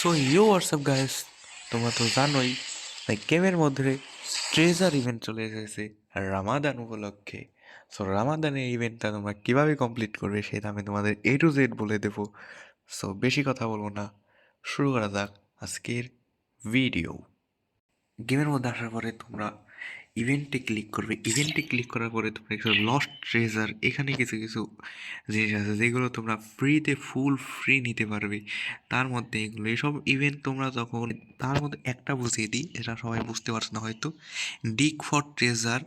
So you WhatsApp guys, তোমরা তো জানোই গেমের মধ্যে ট্রেজার ইভেন্ট চলে এসেছে রামাদান উপলক্ষে। সো রামাদানের ইভেন্টটা তোমরা কিভাবে কমপ্লিট করবে সেটা আমি তোমাদের A to Z বলে দেবো। সো বেশি কথা বলবো না, শুরু করা যাক আজকের ভিডিও। গেমের মধ্যে আসার পরে তোমরা ইভেন্টে ক্লিক করবে। ইভেন্টে ক্লিক করার পরে তোমরা কিছু লস্ট ট্রেজার, এখানে কিছু কিছু জিনিস আছে যেগুলো তোমরা ফ্রিতে ফুল ফ্রি নিতে পারবে। তার মধ্যে এগুলো এসব ইভেন্ট তোমরা যখন, তার মধ্যে একটা বুঝিয়ে দিই, এটা সবাই বুঝতে পারছে না হয়তো। Dig for treasure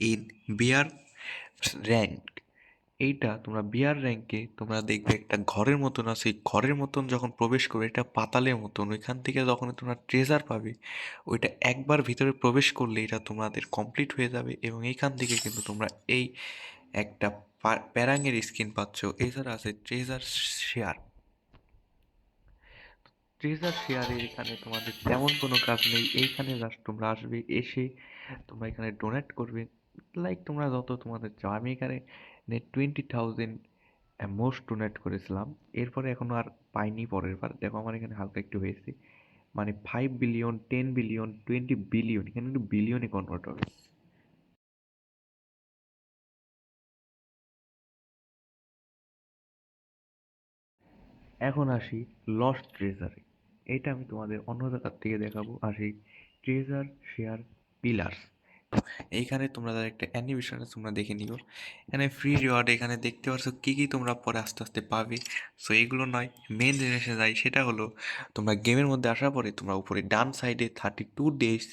in bear rank, এইটা তোমরা বিয়ার র্যাঙ্কে তোমরা দেখবে একটা ঘরের মতন আছে। এই ঘরের মতন যখন প্রবেশ করবে, এটা পাতালের মতন, ওইখান থেকে যখন তোমরা ট্রেজার পাবে, ওইটা একবার ভিতরে প্রবেশ করলে এটা তোমাদের কমপ্লিট হয়ে যাবে। এবং এইখান থেকে কিন্তু তোমরা এই একটা প্যারাঙের স্কিন পাচ্ছ। এছাড়া আছে ট্রেজার শেয়ার। ট্রেজার শেয়ারের এখানে তোমাদের তেমন কোনো কাজ নেই, এইখানে জাস্ট তোমরা আসবে, এসে তোমরা এখানে ডোনেট করবে। তোমরা যত তোমাদের চাও। আমি এখানে 20,000 মোস্ট ডোনেট করেছিলাম, এরপরে এখনো আর পাইনি। পরের বার দেখো আমার এখানে হালকা একটু হয়েছে, মানে 5 বিলিয়ন, 10 বিলিয়ন, 20 বিলিয়ন, এখানে কিন্তু বিলিয়নে কনভার্ট হবে। এখন আসি লস্ট ট্রেজারে। এটা আমি তোমাদের অন্য জায়গার থেকে দেখাবো। আসি ট্রেজার শেয়ার পিলার্স। এইখানে তোমরা যারা একটা অ্যানিমেশন তোমরা দেখে নিও। এখানে ফ্রি রিওয়ার্ড এখানে দেখতে পাচ্ছ কী কী তোমরা পরে আস্তে আস্তে পাবে। সো এইগুলো নয়, মেন জিনিসে যাই, সেটা হলো তোমরা গেমের মধ্যে আসার পরে তোমরা উপরে ডান সাইডে 32 ডেজ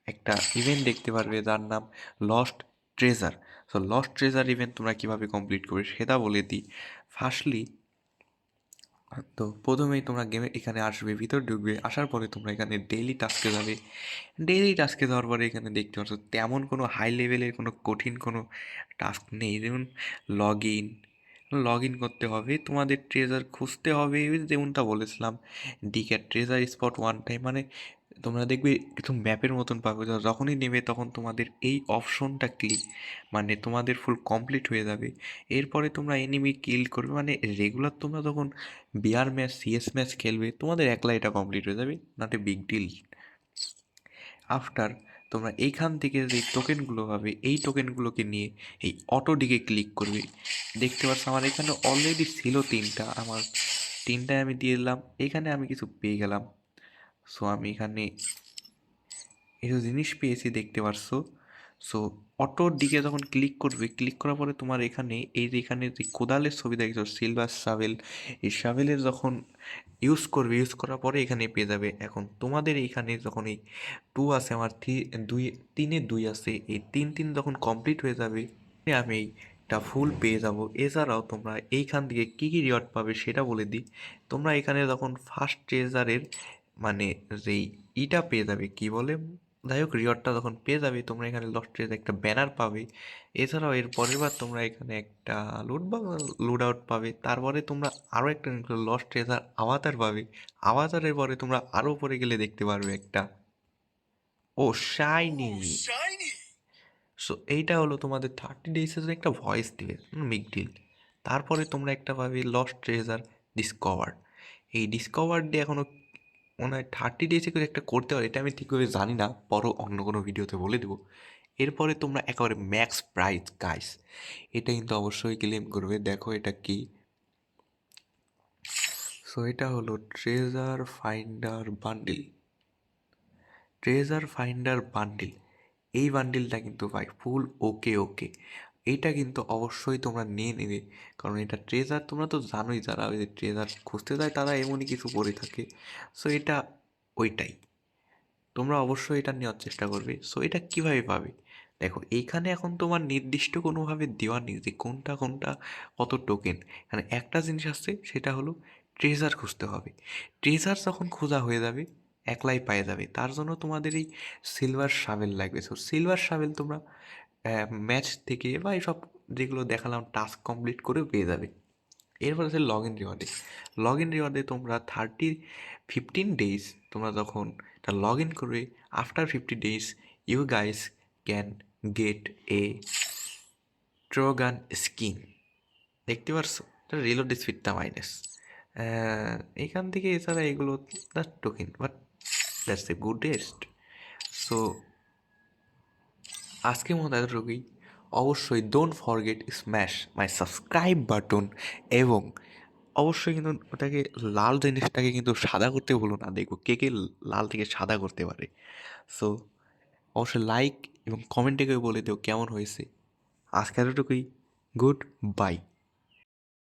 একটা ইভেন্ট দেখতে পারবে, যার নাম lost treasure. So lost treasure event তোমরা কীভাবে কমপ্লিট করবে সেটা বলে দিই। ফার্স্টলি, তো প্রথমেই তোমরা গেমে এখানে আসবে, ভিতর ঢুকবে, আসার পরে তোমরা এখানে ডেইলি টাস্কে যাবে। ডেইলি টাস্কে যাওয়ার পরে এখানে দেখতে পাচ্ছ তেমন কোনো হাই লেভেলের কোনো কঠিন কোনো টাস্ক নেই। যেমন লগ ইন, লগ ইন করতে হবে, তোমাদের ট্রেজার খুঁজতে হবে, যেমনটা বলেছিলাম। ডিক্যাট ট্রেজার স্পট ওয়ান টাইম, মানে তোমরা দেখবে কিছু ম্যাপের মতন পাবে, যখনই নেবে তখন তোমাদের এই অপশনটা ক্লিক, মানে তোমাদের ফুল কমপ্লিট হয়ে যাবে। এরপরে তোমরা এনিমি কিল করবে, মানে রেগুলার তোমরা যখন বিআর ম্যাচ, সিএস ম্যাচ খেলবে, তোমাদের একলা এটা কমপ্লিট হয়ে যাবে, not a big deal. After তোমরা এইখান থেকে যে টোকেনগুলো পাবে, এই টোকেনগুলোকে নিয়ে এই অটো দিকে ক্লিক করবে। দেখতে পাচ্ছ আমার এখানে অলরেডি ছিল তিনটা, আমার তিনটায় আমি দিয়ে দিলাম। এখানে আমি কিছু পেয়ে গেলাম। সো আমি এখানে কিছু জিনিস পেয়েছি, দেখতে পারছো। সো অটোর দিকে যখন ক্লিক করবে, ক্লিক করার পরে তোমার এখানে এই যে এখানে যে কোদালের ছবি দেখছো, সিলভার শাভেল, এই শাভেলের যখন ইউজ করবে, ইউজ করার পরে এখানে পেয়ে যাবে। এখন তোমাদের এইখানে যখন এই টু আছে, আমার দুই, তিনে দুই আছে, এই তিন তিন যখন কমপ্লিট হয়ে যাবে, আমি এইটা ফুল পেয়ে যাব। এছাড়াও তোমরা এইখান থেকে কী কী রিওয়ার্ড পাবে সেটা বলে দিই। তোমরা এখানে যখন ফার্স্ট ট্রেজারের, মানে যেই ইটা পেয়ে যাবে, কি বলে, যাই হোক রিওয়ার্ডটা যখন পেয়ে যাবে, তোমরা এখানে লস্ট ট্রেজার একটা ব্যানার পাবে। এছাড়াও এর পরের বার তোমরা এখানে একটা লুড আউট পাবে। তারপরে তোমরা আরও একটা লস্ট ট্রেজার আভাতার পাবে। আভাতারের পরে তোমরা আরও উপরে গেলে দেখতে পারবে একটা ও শাইনি। সো এইটা হলো তোমাদের 30 ডেজের একটা ভয়েস দিবে, বিগ ডিল। তারপরে তোমরা একটা পাবে লস্ট ট্রেজার ডিসকভার। এই ডিসকভার দিয়ে এখনও মনে হয় 30 ডেজে করে একটা করতে পারে, এটা আমি ঠিকভাবে জানি না, পরও অন্য কোনো ভিডিওতে বলে দেবো। এরপরে তোমরা একেবারে ম্যাক্স প্রাইস গাইস, এটা কিন্তু অবশ্যই ক্লেম করবে। দেখো এটা কি। সো এটা হলো treasure finder bundle. Treasure finder bundle, এই বান্ডিলটা কিন্তু ভাই ফুল ওকে ওকে। এইটা কিন্তু অবশ্যই তোমরা নিয়ে নেবে, কারণ এটা ট্রেজার, তোমরা তো জানোই যারা ওই যে ট্রেজার খুঁজতে যায় তারা এমনই কিছু করে থাকে। সো এটা ওইটাই, তোমরা অবশ্যই এটা নেওয়ার চেষ্টা করবে। সো এটা কীভাবে পাবে, দেখো এইখানে এখন তোমার নির্দিষ্ট কোনোভাবে দেওয়া নেই যে কোনটা কোনটা কত টোকেন। এখানে একটা জিনিস আসছে, সেটা হলো ট্রেজার খুঁজতে হবে। ট্রেজার যখন খোঁজা হয়ে যাবে, একলাই পেয়ে যাবে। তার জন্য তোমাদের এই সিলভার শাভেল লাগবে। সো সিলভার শাভেল তোমরা ম্যাচ থেকে বা এইসব যেগুলো দেখালাম টাস্ক কমপ্লিট করে পেয়ে যাবে। এরপর আছে লগ ইন রিওয়ার্ডে। লগ ইন রিওয়ার্ডে তোমরা 15 ডেজ তোমরা যখন এটা লগ ইন করবে, after 50 days you guys can get a Trojan skin. দেখতে পারছো, এটা রিলোড স্পিডটা মাইনাস। এখান থেকে এছাড়া এগুলো the token but that's a goodest. So আজকের মতো এতটুকুই। অবশ্যই don't forget smash my subscribe button, এবং অবশ্যই কিন্তু ওটাকে লাল জিনিসটাকে কিন্তু সাদা করতে ভুলো না। দেখো কে কে লাল থেকে সাদা করতে পারে। সো অবশ্যই লাইক এবং কমেন্টে কেউ বলে দিও কেমন হয়েছে। আজকে এতটুকুই। Good bye.